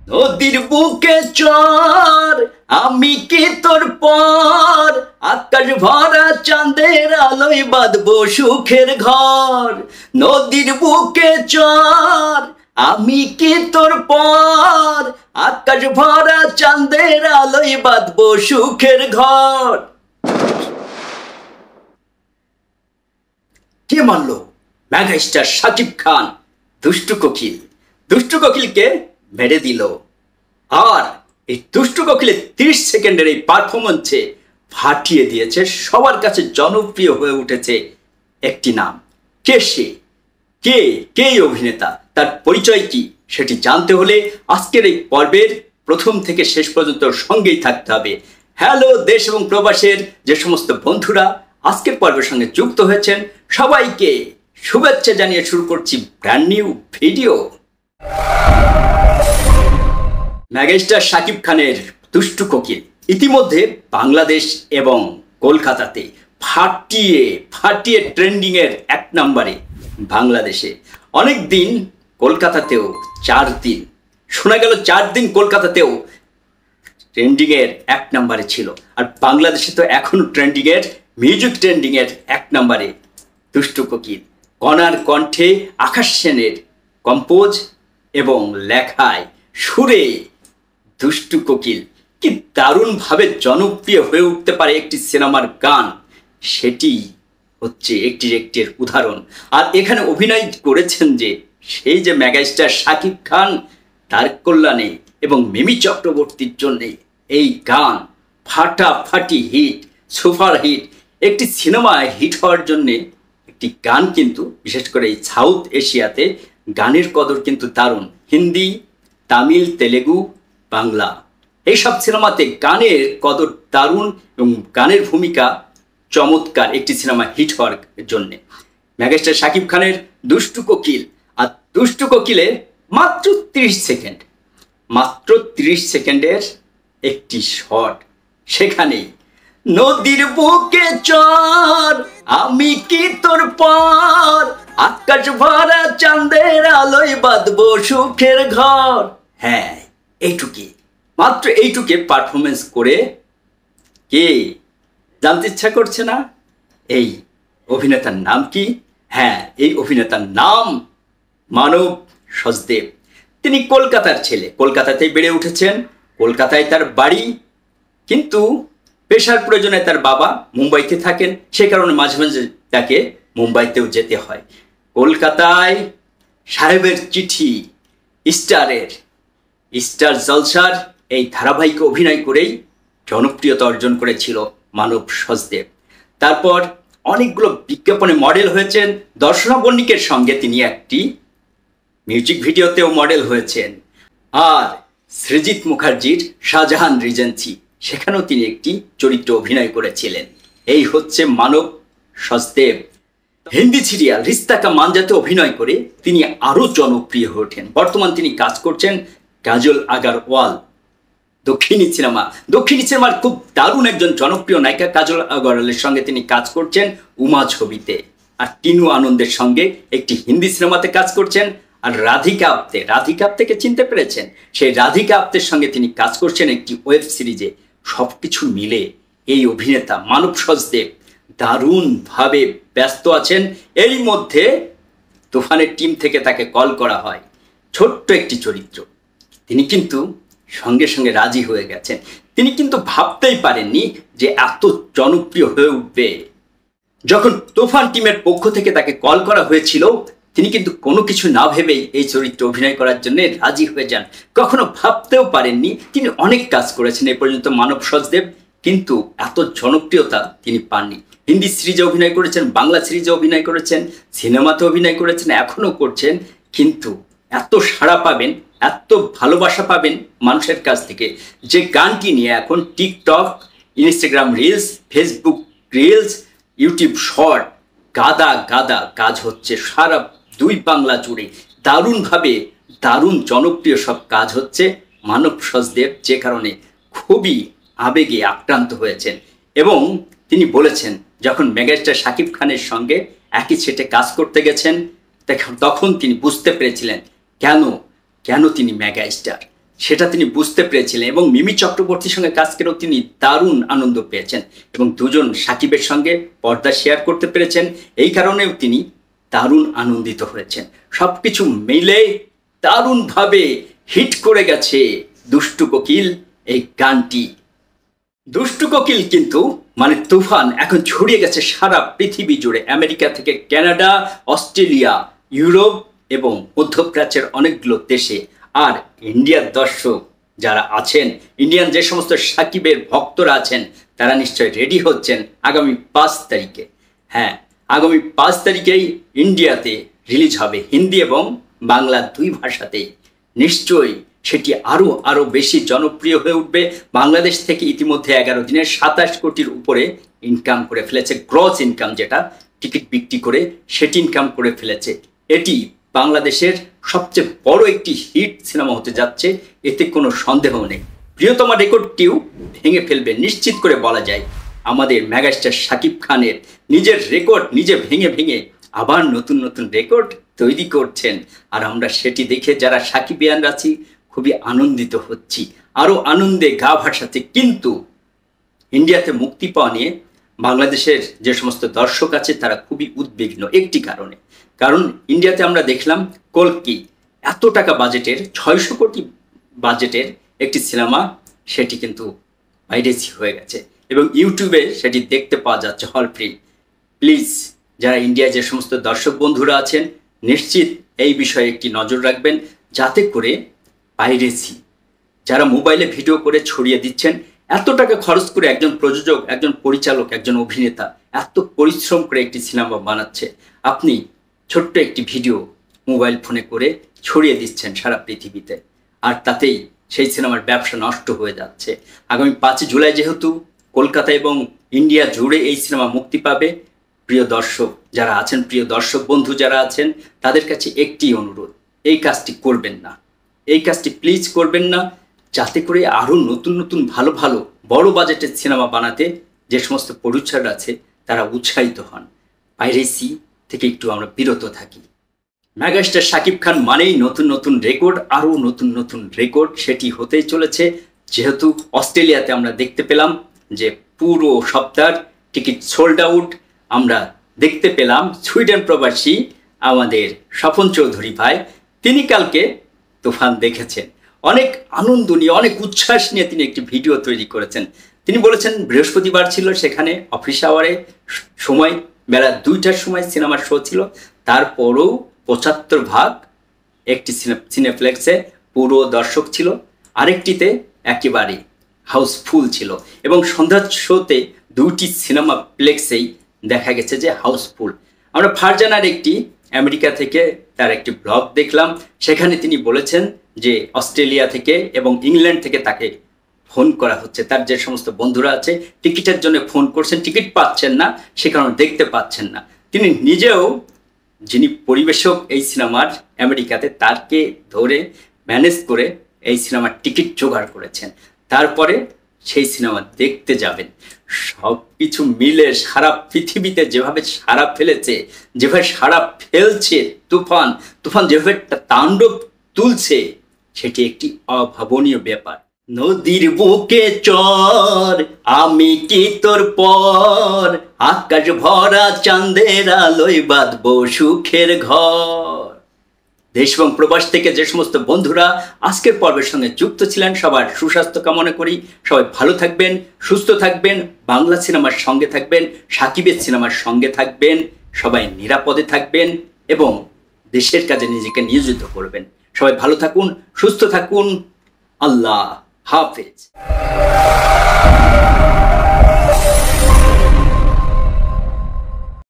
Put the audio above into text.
নদীর বুকে চর আমি কি তোর পর, আকাশ ভরা চাঁদের আলোয় বাঁধবো সুখের ঘর। নদীর বুকে চর আমি কি তোর পর, আকাশ ভরা চাঁদের আলোয় বাঁধবো সুখের ঘর। কে মানলো? মেগাস্টার শাকিব খান দুষ্টু কোকিল। দুষ্টু কোকিলকে মেরে দিল। আর এই দুষ্টু কোকিলের 30 সেকেন্ডের এই পারফরমেন্সে ফাটিয়ে দিয়েছে, সবার কাছে জনপ্রিয় হয়ে উঠেছে একটি নাম। কে সে? কে অভিনেতা? তার পরিচয় কি? সেটি জানতে হলে আজকের এই পর্বের প্রথম থেকে শেষ পর্যন্ত সঙ্গেই থাকতে হবে। হ্যালো দেশ এবং প্রবাসের যে সমস্ত বন্ধুরা আজকের পর্বের সঙ্গে যুক্ত হয়েছেন, সবাইকে শুভেচ্ছা জানিয়ে শুরু করছি brand new video. Megastar Shakib খানের দুষ্টু কোকিল ইতিমধ্যে বাংলাদেশ এবং কলকাতাতে ফাটিয়ে ট্রেন্ডিং এর 1 নম্বরে। বাংলাদেশে অনেক দিন, কলকাতাতেও 4 দিন, শোনা গেল 4 দিন কলকাতাতেও ট্রেন্ডিং এর 1 নম্বরে ছিল। আর বাংলাদেশে তো এখনো ট্রেন্ডিং এর মিউজিক ট্রেন্ডিং এর 1 নম্বরে দুষ্টু কোকিল। কণার কণ্ঠে আকাশ সেনের কম্পোজ এবং লেখায় সুরে দুষ্টু কোকিল কি দারুণভাবে জনপ্রিয় হয়ে উঠতে পারে একটি সিনেমার গান, সেটি হচ্ছে একটির উদাহরণ। আর এখানে অভিনয় করেছেন যে সেই যে মেগাস্টার শাকিব খান, তার কল্যাণে এবং মিমি চক্রবর্তীর জন্যে এই গান ফাটাফাটি হিট, সুপার হিট। একটি সিনেমা হিট হওয়ার জন্যে একটি গান কিন্তু, বিশেষ করে এই সাউথ এশিয়াতে গানের কদর কিন্তু দারুণ। হিন্দি, তামিল, তেলেগু, বাংলা এইসব সিনেমাতে গানের কদর দারুণ এবং গানের ভূমিকা চমৎকার একটি সিনেমা হিট হওয়ার জন্য। মেগাস্টার শাকিব খানের দুষ্টু কোকিল, আর দুষ্টু কোকিলের মাত্র 30 সেকেন্ডের একটি শট। সেখানেই নদীর বুকে চর আমি কি তোর পর, আকাশ ভরা চাঁদের আলোয় বাঁধবো সুখের ঘর। হ্যাঁ, মাত্র এইটুকে পারফরমেন্স করে কে জানতে ইচ্ছা করছে না? এই অভিনেতার নাম কি? হ্যাঁ, এই অভিনেতার নাম মানব সচদেব। তিনি কলকাতার ছেলে, কলকাতাতেই বেড়ে উঠেছেন, কলকাতায় তার বাড়ি, কিন্তু পেশার প্রয়োজনে তার বাবা মুম্বাইতে থাকেন, সে কারণে মাঝে মাঝে তাকে মুম্বাইতেও যেতে হয়। কলকাতায় সাহেবের চিঠি, স্টার জলসার এই ধারাবাহিকে অভিনয় করেই জনপ্রিয়তা অর্জন করেছিল মানব সচদেব। তারপর অনেকগুলো বিজ্ঞাপনে মডেল হয়েছেন। দর্শনা বণিকের সঙ্গে তিনি একটি মিউজিক ভিডিওতেও মডেল হয়েছেন। আর সৃজিত মুখার্জির শাহজাহান রিজেন্সি, সেখানেও তিনি একটি চরিত্রে অভিনয় করেছিলেন। এই হচ্ছে মানব সচদেব। হিন্দি সিরিয়াল রিস্তা কা মানজাতে অভিনয় করে তিনি আরও জনপ্রিয় হয়ে ওঠেন। বর্তমান তিনি কাজ করছেন কাজল আগারওয়াল দক্ষিণী সিনেমার খুব দারুণ একজন জনপ্রিয় নায়িকা কাজল আগারওয়ালের সঙ্গে তিনি কাজ করছেন উমা ছবিতে। আর টিনু আনন্দের সঙ্গে একটি হিন্দি সিনেমাতে কাজ করছেন। আর রাধিকা আপ্তেকে চিনতে পেরেছেন? সেই রাধিকা আপ্তের সঙ্গে তিনি কাজ করছেন একটি ওয়েব সিরিজে। সবকিছু মিলে এই অভিনেতা মানব সচদেব দারুণভাবে ব্যস্ত আছেন। এর মধ্যে তুফানের টিম থেকে তাকে কল করা হয়, ছোট্ট একটি চরিত্র। তিনি কিন্তু সঙ্গে সঙ্গে রাজি হয়ে গেছেন। তিনি কিন্তু ভাবতেই পারেননি যে এত জনপ্রিয় হয়ে উঠবে। যখন তুফান টিমের পক্ষ থেকে তাকে কল করা হয়েছিল, তিনি কিন্তু কোনো কিছু না ভেবেই এই চরিত্রে অভিনয় করার জন্য রাজি হয়ে যান। কখনো ভাবতেও পারেননি। তিনি অনেক কাজ করেছেন এ পর্যন্ত মানব সচদেব, কিন্তু এত জনপ্রিয়তা তিনি পাননি। হিন্দি সিরিজে অভিনয় করেছেন, বাংলা সিরিজে অভিনয় করেছেন, সিনেমাতে অভিনয় করেছেন, এখনও করছেন, কিন্তু এত সাড়া পাবেন, এত ভালোবাসা পাবেন মানুষের কাছ থেকে যে গানটি নিয়ে এখন TikTok, Instagram reels, Facebook reels, YouTube short গাদা কাজ হচ্ছে সারা 2 বাংলা জুড়ে। দারুণ জনপ্রিয় সব কাজ হচ্ছে মানব সচদেব, যে কারণে খুবই আবেগে আক্রান্ত হয়েছেন। এবং তিনি বলেছেন, যখন মেগাস্টার শাকিব খানের সঙ্গে একই সেটে কাজ করতে গেছেন, তখন তিনি বুঝতে পেরেছিলেন কেন তিনি মেগাস্টার। সেটা তিনি বুঝতে পেরেছিলেন এবং মিমি চক্রবর্তীর সঙ্গে কাজ করেও তিনি দারুণ আনন্দ পেয়েছেন এবং দুজন সাকিবের সঙ্গে পর্দা শেয়ার করতে পেরেছেন। এই কারণেও তিনি দারুণ আনন্দিত হয়েছেন। সব কিছু মিলে দারুণভাবে হিট করে গেছে দুষ্টু কোকিল এই গানটি। দুষ্টু কোকিল কিন্তু মানে তুফান এখন ছড়িয়ে গেছে সারা পৃথিবী জুড়ে, আমেরিকা থেকে কানাডা, অস্ট্রেলিয়া, ইউরোপ এবং মধ্যপ্রাচ্যের অনেকগুলো দেশে। আর ইন্ডিয়ার দর্শক যারা আছেন, ইন্ডিয়ান যে সমস্ত সাকিবের ভক্তরা আছেন, তারা নিশ্চয় রেডি হচ্ছেন আগামী 5 তারিখে। হ্যাঁ, আগামী 5 তারিখেই ইন্ডিয়াতে রিলিজ হবে হিন্দি এবং বাংলা 2 ভাষাতেই। নিশ্চয়ই সেটি আরও বেশি জনপ্রিয় হয়ে উঠবে। বাংলাদেশ থেকে ইতিমধ্যে 11 দিনে 27 কোটির উপরে ইনকাম করে ফেলেছে, গ্রস ইনকাম যেটা টিকিট বিক্রি করে সেটি ইনকাম করে ফেলেছে। এটি বাংলাদেশের সবচেয়ে বড় একটি হিট সিনেমা হতে যাচ্ছে, এতে কোনো সন্দেহ নেই। প্রিয়তমা রেকর্ডটিও ভেঙে ফেলবে নিশ্চিত করে বলা যায়। আমাদের মেগাস্টার শাকিব খানের নিজের রেকর্ড নিজে ভেঙে আবার নতুন নতুন রেকর্ড তৈরি করছেন, আর আমরা সেটি দেখে যারা সাকিবিয়ান আছি খুবই আনন্দিত হচ্ছি, আরও আনন্দে গা ভাসাচ্ছে। কিন্তু ইন্ডিয়াতে মুক্তি পাওয়া নিয়ে বাংলাদেশের যে সমস্ত দর্শক আছে তারা খুবই উদ্বিগ্ন একটি কারণে। কারণ ইন্ডিয়াতে আমরা দেখলাম কল্কি এত টাকা বাজেটের, 600 কোটি বাজেটের একটি সিনেমা, সেটি কিন্তু পাইরেসি হয়ে গেছে এবং ইউটিউবে সেটি দেখতে পাওয়া যাচ্ছে হল প্রিন্ট। প্লিজ যারা ইন্ডিয়ায় যে সমস্ত দর্শক বন্ধুরা আছেন নিশ্চিত এই বিষয়ে একটি নজর রাখবেন, যাতে করে পাইরেসি যারা মোবাইলে ভিডিও করে ছড়িয়ে দিচ্ছেন, এত টাকা খরচ করে একজন প্রযোজক, একজন পরিচালক, একজন অভিনেতা এত পরিশ্রম করে একটি সিনেমা বানাচ্ছে, আপনি ছোট্ট একটি ভিডিও মোবাইল ফোনে করে ছড়িয়ে দিচ্ছেন সারা পৃথিবীতে, আর তাতেই সেই সিনেমার ব্যবসা নষ্ট হয়ে যাচ্ছে। আগামী 5 জুলাই যেহেতু কলকাতা এবং ইন্ডিয়া জুড়ে এই সিনেমা মুক্তি পাবে, প্রিয় দর্শক যারা আছেন, প্রিয় দর্শক বন্ধু যারা আছেন, তাদের কাছে একটি অনুরোধ, এই কাজটি করবেন না, এই কাজটি প্লিজ করবেন না, যাতে করে আরও নতুন নতুন ভালো ভালো বড় বাজেটের সিনেমা বানাতে যে সমস্ত প্রডিউসার আছে তারা উৎসাহিত হন। পাইরেসি থেকে একটু আমরা বিরত থাকি। মেগাস্টার শাকিব খান মানেই নতুন নতুন রেকর্ড, আরও নতুন নতুন রেকর্ড সেটি হতেই চলেছে। যেহেতু অস্ট্রেলিয়াতে আমরা দেখতে পেলাম যে পুরো সপ্তাহ টিকিট সোল্ড আউট, আমরা দেখতে পেলাম সুইডেন প্রবাসী আমাদের স্বপন চৌধুরী ভাই, তিনি কালকে তুফান দেখেছেন, অনেক আনন্দ নিয়ে অনেক উচ্ছ্বাস নিয়ে তিনি একটি ভিডিও তৈরি করেছেন। তিনি বলেছেন বৃহস্পতিবার ছিল, সেখানে অফিস আওয়ারে সময় বেলা 2টার সময় সিনেমার শো ছিল, তারপরেও 75% একটি সিনেপ্লেক্সে পুরো দর্শক ছিল, আরেকটিতে একেবারে হাউসফুল ছিল এবং সন্ধ্যার শোতে 2টি সিনেমা প্লেক্সেই দেখা গেছে যে হাউসফুল। আমরা ফারজানার একটি আমেরিকা থেকে তার একটি ব্লগ দেখলাম, সেখানে তিনি বলেছেন যে অস্ট্রেলিয়া থেকে এবং ইংল্যান্ড থেকে তাকে ফোন করা হচ্ছে, তার যে সমস্ত বন্ধুরা আছে টিকিটের জন্য ফোন করছেন, টিকিট পাচ্ছেন না, সে কারণে দেখতে পাচ্ছেন না। তিনি নিজেও, যিনি পরিবেশক এই সিনেমার আমেরিকাতে, তারকে ধরে ম্যানেজ করে এই সিনেমার টিকিট জোগাড় করেছেন, তারপরে সেই সিনেমা দেখতে যাবেন। সব কিছু মিলে সারা পৃথিবীতে যেভাবে সাড়া ফেলেছে, যেভাবে সাড়া ফেলছে তুফান, তুফান যেভাবে তাণ্ডব তুলছে, সেটি একটি অভাবনীয় ব্যাপার। নদীর বুকে চর আমি কি তোর পর, আকাশ ভরা চাঁদের আলোয় বাঁধবো সুখের ঘর। দেশ এবং প্রবাস থেকে যে সমস্ত বন্ধুরা আজকের পর্বের সঙ্গে যুক্ত ছিলেন, সবার সুস্বাস্থ্য কামনা করি। সবাই ভালো থাকবেন, সুস্থ থাকবেন, বাংলা সিনেমার সঙ্গে থাকবেন, সাকিবের সিনেমার সঙ্গে থাকবেন, সবাই নিরাপদে থাকবেন এবং দেশের কাজে নিজেকে নিয়োজিত করবেন। সবাই ভালো থাকুন, সুস্থ থাকুন। আল্লাহ হাফেজ।